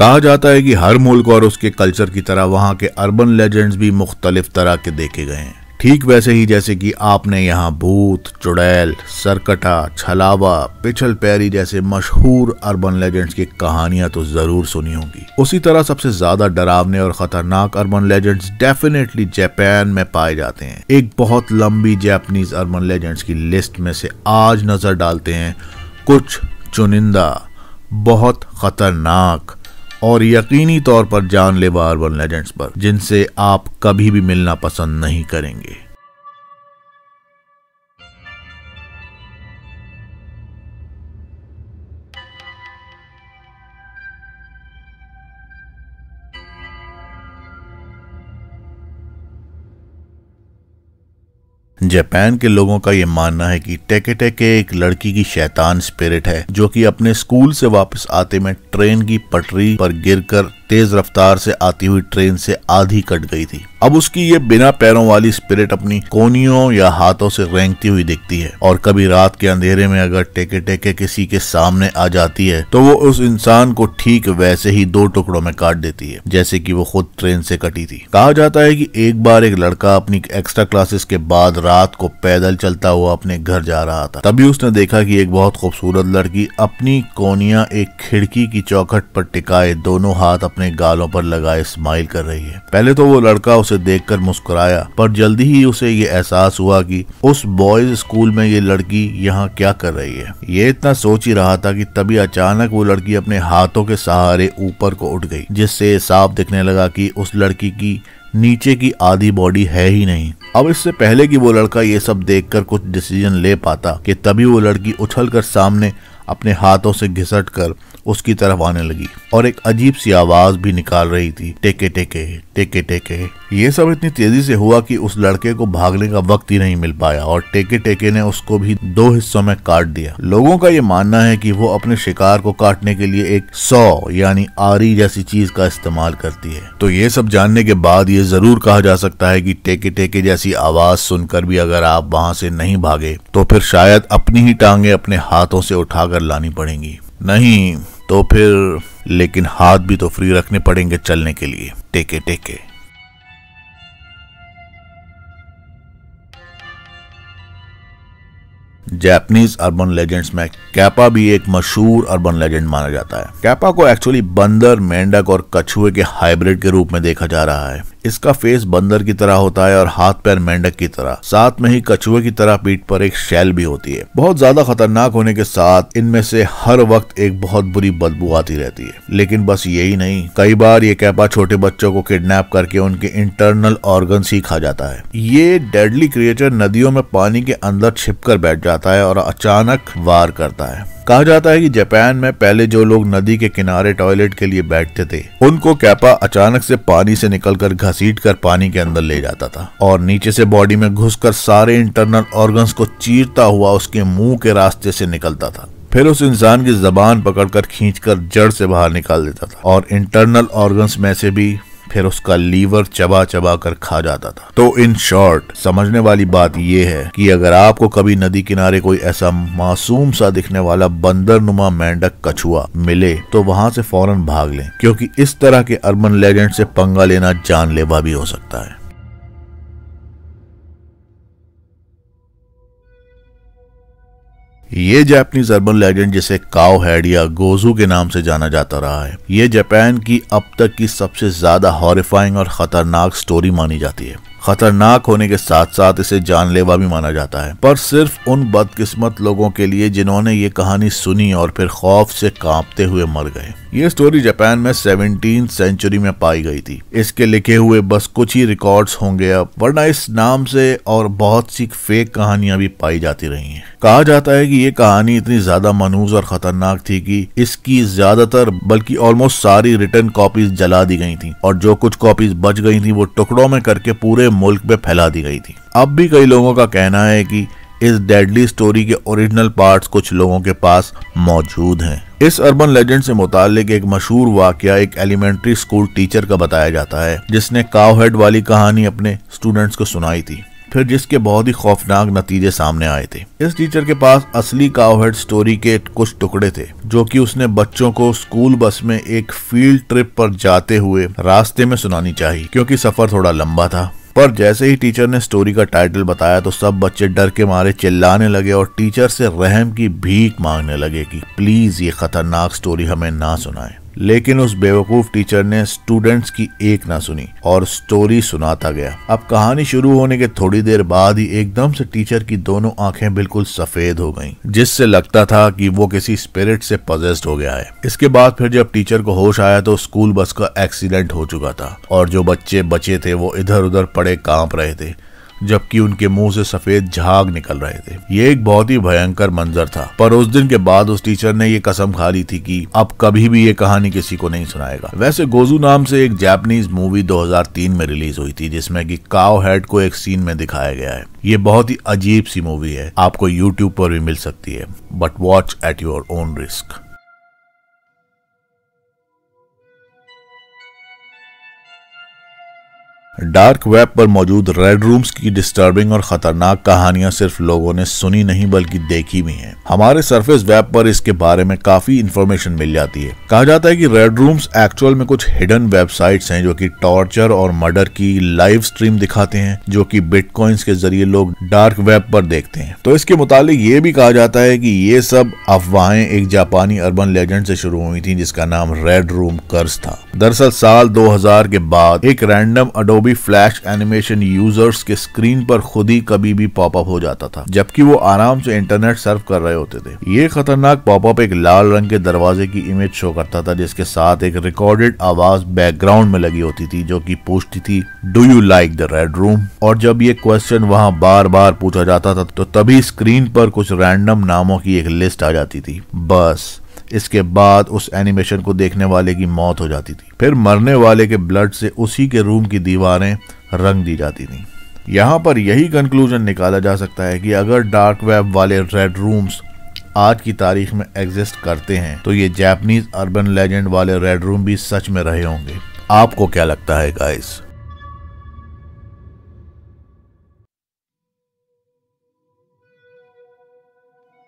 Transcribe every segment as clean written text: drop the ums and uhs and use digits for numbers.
कहा जाता है कि हर मुल्क और उसके कल्चर की तरह वहाँ के अर्बन लेजेंड्स भी मुख्तलिफ तरह के देखे गए हैं। ठीक वैसे ही जैसे कि आपने यहाँ भूत, चुड़ैल, सरकटा, छलावा, पिछल पैरी जैसे मशहूर अर्बन लेजेंड्स की कहानियां तो जरूर सुनी होंगी, उसी तरह सबसे ज्यादा डरावने और खतरनाक अर्बन लेजेंड्स डेफिनेटली जापान में पाए जाते हैं। एक बहुत लंबी जापानीज अर्बन लेजेंड्स की लिस्ट में से आज नजर डालते हैं कुछ चुनिंदा, बहुत खतरनाक और यकीनी तौर पर जानलेवा अर्बन लेजेंड्स पर, जिनसे आप कभी भी मिलना पसंद नहीं करेंगे। जापान के लोगों का ये मानना है कि टेके टेके एक लड़की की शैतान स्पिरिट है जो कि अपने स्कूल से वापस आते में ट्रेन की पटरी पर गिरकर तेज रफ्तार से आती हुई ट्रेन से आधी कट गई थी। अब उसकी ये बिना पैरों वाली स्पिरिट अपनी कोनियों या हाथों से रेंगती हुई दिखती है और कभी रात के अंधेरे में अगर टेके टेके किसी के सामने आ जाती है तो वो उस इंसान को ठीक वैसे ही 2 टुकड़ों में काट देती है जैसे कि वो खुद ट्रेन से कटी थी। कहा जाता है कि एक बार एक लड़का अपनी एक्स्ट्रा क्लासेस के बाद रात को पैदल चलता हुआ अपने घर जा रहा था। तभी उसने देखा कि एक बहुत खूबसूरत लड़की अपनी कोनियां एक खिड़की की चौखट पर टिकाए दोनों हाथ अपने गालों पर लगाए स्माइल कर रही है। पहले तो वो लड़का उसे देखकर मुस्कुराया, पर जल्दी ही उसे ये एहसास हुआ कि उस बॉयज स्कूल में ये लड़की यहाँ क्या कर रही है। ये इतना सोच ही रहा था कि तभी अचानक वो लड़की अपने हाथों के सहारे ऊपर को उठ गई, जिससे साफ दिखने लगा कि उस लड़की की नीचे की आधी बॉडी है ही नहीं। अब इससे पहले कि वो लड़का ये सब देखकर कुछ डिसीजन ले पाता कि तभी वो लड़की उछलकर सामने अपने हाथों से घिसटकर उसकी तरफ आने लगी और एक अजीब सी आवाज भी निकाल रही थी, टेके टेके टेके टेके। ये सब इतनी तेजी से हुआ कि उस लड़के को भागने का वक्त ही नहीं मिल पाया और टेके टेके ने उसको भी 2 हिस्सों में काट दिया। लोगों का ये मानना है कि वो अपने शिकार को काटने के लिए एक सौ यानी आरी जैसी चीज का इस्तेमाल करती है। तो ये सब जानने के बाद ये जरूर कहा जा सकता है कि टेके टेके जैसी आवाज सुनकर भी अगर आप वहां से नहीं भागे तो फिर शायद अपनी ही टांगे अपने हाथों से उठाकर लानी पड़ेंगी। नहीं तो फिर लेकिन हाथ भी तो फ्री रखने पड़ेंगे चलने के लिए। टेके टेके। जापानीज अर्बन लेजेंड्स में कैपा भी एक मशहूर अर्बन लेजेंड माना जाता है। कैपा को एक्चुअली बंदर, मेंढक और कछुए के हाइब्रिड के रूप में देखा जा रहा है। इसका फेस बंदर की तरह होता है और हाथ पैर मेंढक की तरह, साथ में ही कछुए की तरह पीठ पर एक शैल भी होती है। बहुत ज्यादा खतरनाक होने के साथ इनमें से हर वक्त एक बहुत बुरी बदबू आती रहती है। लेकिन बस यही नहीं, कई बार ये कैपा छोटे बच्चों को किडनैप करके उनके इंटरनल ऑर्गन्स ही खा जाता है। ये डेडली क्रिएचर नदियों में पानी के अंदर छिपकर बैठ जाता है और अचानक वार करता है। कहा जाता है कि जापान में पहले जो लोग नदी के किनारे टॉयलेट के लिए बैठते थे उनको कैपा अचानक से पानी से निकलकर घसीटकर पानी के अंदर ले जाता था और नीचे से बॉडी में घुसकर सारे इंटरनल ऑर्गन्स को चीरता हुआ उसके मुंह के रास्ते से निकलता था। फिर उस इंसान की जबान पकड़कर खींचकर जड़ से बाहर निकाल देता था और इंटरनल ऑर्गन्स में से भी फिर उसका लीवर चबा चबा कर खा जाता था। तो इन शॉर्ट समझने वाली बात यह है कि अगर आपको कभी नदी किनारे कोई ऐसा मासूम सा दिखने वाला बंदरनुमा मेंढक कछुआ मिले तो वहां से फौरन भाग लें, क्योंकि इस तरह के अर्बन लेजेंड से पंगा लेना जानलेवा भी हो सकता है। ये जापानीज अर्बन लेजेंड जिसे काओ हेड या गोजू के नाम से जाना जाता रहा है, ये जापान की अब तक की सबसे ज्यादा हॉरिफाइंग और खतरनाक स्टोरी मानी जाती है। खतरनाक होने के साथ साथ इसे जानलेवा भी माना जाता है, पर सिर्फ उन बदकिस्मत लोगों के लिए जिन्होंने ये कहानी सुनी और फिर खौफ से कांपते हुए मर गए। ये स्टोरी जापान में 17वीं सेंचुरी में पाई गई थी। इसके लिखे हुए बस कुछ ही रिकॉर्ड्स होंगे अब, वरना इस नाम से और बहुत सी फेक कहानियां भी पाई जाती रही हैं। कहा जाता है कि ये कहानी इतनी ज्यादा मनहूस और खतरनाक थी कि इसकी ज्यादातर बल्कि ऑलमोस्ट सारी रिटर्न कॉपीज जला दी गई थी और जो कुछ कॉपीज बच गई थी वो टुकड़ों में करके पूरे मुल्क में फैला दी गई थी। अब भी कई लोगों का कहना है कि इस डेडली स्टोरी के ओरिजिनल पार्ट्स कुछ लोगों के पास मौजूद हैं। इस अर्बन लेजेंड से मुताल्लिक एक मशहूर वाकया एक एलिमेंट्री स्कूल टीचर का बताया जाता है जिसने काओ हेड वाली कहानी अपने स्टूडेंट्स को सुनाई थी। फिर जिसके बहुत ही खौफनाक नतीजे सामने आए थे। इस टीचर के पास असली काउहेड स्टोरी के कुछ टुकड़े थे जो कि उसने बच्चों को स्कूल बस में एक फील्ड ट्रिप पर जाते हुए रास्ते में सुनानी चाहिए, क्योंकि सफर थोड़ा लंबा था। पर जैसे ही टीचर ने स्टोरी का टाइटल बताया तो सब बच्चे डर के मारे चिल्लाने लगे और टीचर से रहम की भीख मांगने लगे कि प्लीज ये खतरनाक स्टोरी हमें ना सुनाएं। लेकिन उस बेवकूफ टीचर ने स्टूडेंट्स की एक ना सुनी और स्टोरी सुनाता गया। अब कहानी शुरू होने के थोड़ी देर बाद ही एकदम से टीचर की दोनों आंखें बिल्कुल सफेद हो गईं, जिससे लगता था कि वो किसी स्पिरिट से पजेस्ड हो गया है। इसके बाद फिर जब टीचर को होश आया तो स्कूल बस का एक्सीडेंट हो चुका था और जो बच्चे बचे थे वो इधर उधर पड़े कांप रहे थे, जबकि उनके मुंह से सफेद झाग निकल रहे थे। ये एक बहुत ही भयंकर मंजर था। पर उस दिन के बाद उस टीचर ने ये कसम खा ली थी कि अब कभी भी ये कहानी किसी को नहीं सुनाएगा। वैसे गोजू नाम से एक जापानीज मूवी 2003 में रिलीज हुई थी जिसमें कि काउहेड को एक सीन में दिखाया गया है। ये बहुत ही अजीब सी मूवी है, आपको यूट्यूब पर भी मिल सकती है, but watch at your own risk. Dark web पर मौजूद रेड रूम्स की डिस्टर्बिंग और खतरनाक कहानियां सिर्फ लोगों ने सुनी नहीं बल्कि देखी भी हैं। हमारे सरफेस वेब पर इसके बारे में काफी इंफॉर्मेशन मिल जाती है। कहा जाता है कि रेड रूम्स एक्चुअल में कुछ हिडन वेबसाइट्स हैं जो कि टॉर्चर और मर्डर की लाइव स्ट्रीम दिखाते हैं, जो कि बिटकॉइंस के जरिए लोग डार्क वेब पर देखते हैं। तो इसके मुताबिक ये भी कहा जाता है कि ये सब अफवाहें एक जापानी अर्बन लेजेंड से शुरू हुई थी जिसका नाम रेड रूम कर्स था। दरअसल साल 2000 के बाद एक random Adobe flash animation users के स्क्रीन पर खुद ही कभी भी पॉपअप हो जाता था जबकि वो आराम से इंटरनेट सर्फ कर रहे होते थे। ये खतरनाक पॉपअप एक लाल रंग के दरवाजे की इमेज शो करता था जिसके साथ एक रिकॉर्डेड आवाज बैकग्राउंड में लगी होती थी जो कि पूछती थी do you like the red room. और जब ये क्वेश्चन वहां बार बार पूछा जाता था तो तभी स्क्रीन पर कुछ रैंडम नामों की एक लिस्ट आ जाती थी। बस इसके बाद उस एनिमेशन को देखने वाले की मौत हो जाती थी। फिर मरने वाले के ब्लड से उसी के रूम की दीवारें रंग दी जाती थी। यहाँ पर यही कंक्लूजन निकाला जा सकता है कि अगर डार्क वेब वाले रेड रूम्स आज की तारीख में एग्जिस्ट करते हैं तो ये जापानीज अर्बन लेजेंड वाले रेड रूम भी सच में रहे होंगे। आपको क्या लगता है गाइस?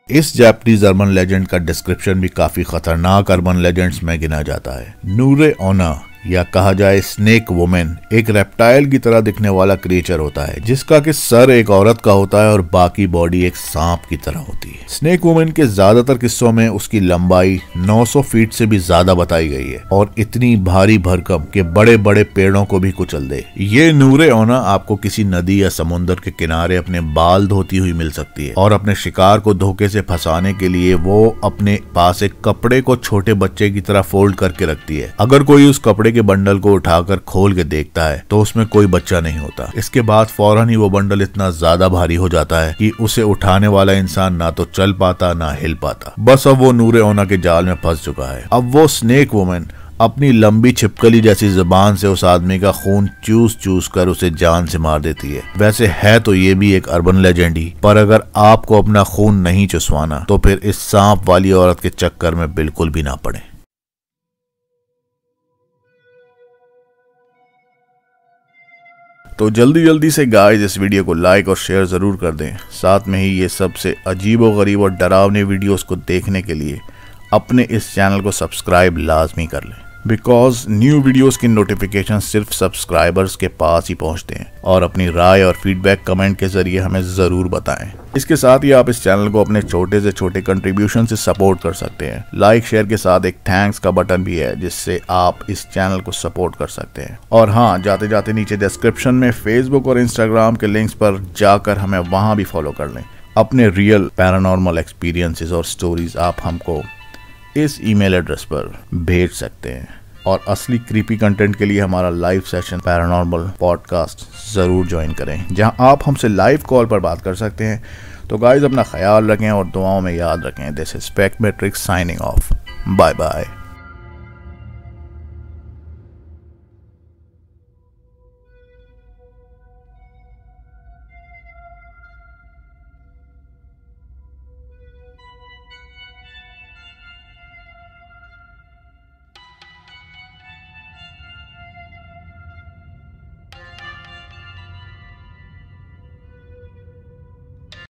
इस जापानीज अर्बन लेजेंड का डिस्क्रिप्शन भी काफी खतरनाक अर्बन लेजेंड्स में गिना जाता है। नूरे ओना या कहा जाए स्नेक वुमेन एक रेप्टाइल की तरह दिखने वाला क्रिएचर होता है जिसका कि सर एक औरत का होता है और बाकी बॉडी एक सांप की तरह होती है। स्नेक वुमेन के ज्यादातर किस्सों में उसकी लंबाई 900 फीट से भी ज्यादा बताई गई है और इतनी भारी भरकम के बड़े बड़े पेड़ों को भी कुचल दे। ये नूरे ओना आपको किसी नदी या समुद्र के किनारे अपने बाल धोती हुई मिल सकती है और अपने शिकार को धोखे से फंसाने के लिए वो अपने पास एक कपड़े को छोटे बच्चे की तरह फोल्ड करके रखती है। अगर कोई उस कपड़े के बंडल को उठाकर खोल के देखता है तो उसमें कोई बच्चा नहीं होता। इसके बाद फौरन ही वो बंडल इतना ज्यादा भारी हो जाता है कि उसे उठाने वाला इंसान ना तो चल पाता ना हिल पाता। बस अब वो नूरे ओना के जाल में फंस चुका है। अब वो स्नेक वुमेन अपनी लंबी छिपकली जैसी जुबान से उस आदमी का खून चूस चूस कर उसे जान से मार देती है। वैसे है तो ये भी एक अर्बन लेजेंड ही, पर अगर आपको अपना खून नहीं चुसवाना तो फिर इस सांप वाली औरत के चक्कर में बिल्कुल भी ना पड़े। तो जल्दी से गाइस इस वीडियो को लाइक और शेयर जरूर कर दें। साथ में ही ये सबसे अजीबोगरीब और डरावने वीडियोस को देखने के लिए अपने इस चैनल को सब्सक्राइब लाजमी कर लें, बिकॉज न्यू वीडियोस की नोटिफिकेशन सिर्फ सब्सक्राइबर्स के पास ही पहुंचते हैं। और अपनी राय और फीडबैक कमेंट के जरिए हमें ज़रूर बताएं। इसके साथ ही आप इस चैनल को अपने छोटे से छोटे कंट्रीब्यूशन से सपोर्ट कर सकते हैं। लाइक शेयर के साथ एक थैंक्स का बटन भी है जिससे आप इस चैनल को सपोर्ट कर सकते हैं। और हाँ, जाते जाते नीचे डिस्क्रिप्शन में फेसबुक और इंस्टाग्राम के लिंक्स पर जाकर हमें वहाँ भी फॉलो कर लें। अपने रियल पैरानॉर्मल एक्सपीरियंसेस और स्टोरीज आप हमको इस ईमेल एड्रेस पर भेज सकते हैं। और असली क्रीपी कंटेंट के लिए हमारा लाइव सेशन पैरानॉर्मल पॉडकास्ट ज़रूर ज्वाइन करें जहां आप हमसे लाइव कॉल पर बात कर सकते हैं। तो गाइस अपना ख्याल रखें और दुआओं में याद रखें। This is Spect Matrix signing off. Bye bye.